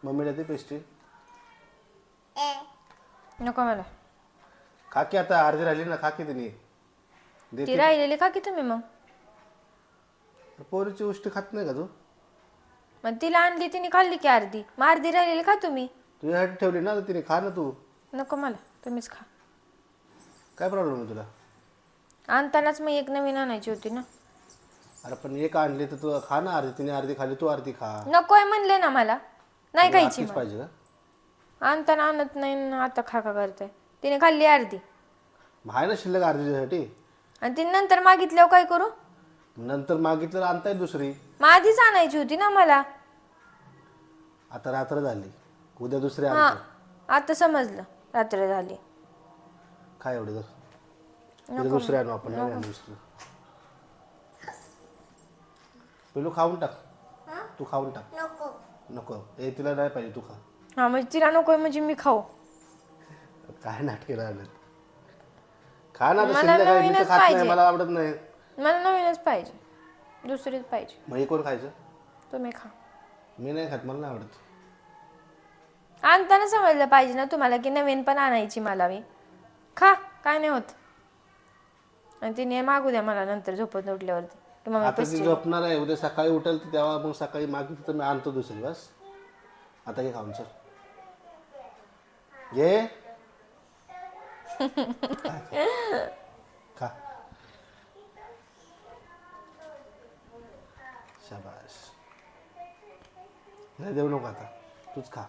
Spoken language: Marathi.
मम्मीला दे पेस्ट्री. नको मला. खा की आता अर्धी राहिली ना, खा की तिने दे. ती राहिलेली का की तुम्ही मग? पोरीची गोष्टी खात नाही का तू? मग तिला आणली तिने खाल्ली की अर्धी, मग अर्धी राहिलेली का तुम्ही? तुझ्यासाठी ठेवली ना, तर तिने खा ना तू. नको मला, तुम्हीच खा. काय प्रॉब्लेम आहे तुला? आणतानाच मग एक नवीन आणायची होती ना. अरे पण एक आणली तर तू खा ना अर्धी. तिने अर्धी खाली, तू अर्धी खा. नकोय म्हणले ना मला, नाही खायची. आरतीच मग पाहिजे का? आणताना आणत नाही ना, आता खा का करताय? तिने खाल्ली अर्धी मग आहे ना शिल्लक अर्धी तुझ्यासाठी. आणि तिने नंतर मागितल्यावर काय करू? नंतर मागितलं आणताय दुसरी. मग आधीच आणायची होती ना मला. आता रात्र झाली, उद्या दुसरी हा, आणतो. आता समजलं, रात्र झाली. काय एवढं तर उद्या दुसरी आणू आपण, नाही आणू दुसरी. पिलू खाऊन टाक, तू खाऊन टाक. नको ए, तिला नाही पाहिजे, तू खा. हा म्हणजे तिला नकोय म्हणजे मी खाऊ? काय नाटके राहिलेत. खा ना, तर मला शिल्लक आहे. मी तर नवीनच खात नाही, पाहिजे. मला आवडत नाही. मला नवीनच पाहिजे, दुसरीच पाहिजे. मग हे कोण खायचं? तुम्ही खा. मी नाही खात, मला नाही आवडत. आणताना समजलं पाहिजे ना तुम्हाला की नवीन पण आणायची मला. मी खा, काय नाही होत. आणि तिने मागू द्या मला नंतर झोपत उठल्यावरती की मम्मी आता ती झोपणार आहे, उद्या सकाळी उठेल तर तेव्हा मग सकाळी मागितलं तर मी आणतो दुसरी. बस आता घे खाऊन, चल घे. खा. शाबास. नाही देऊ नको आता, तूच खा.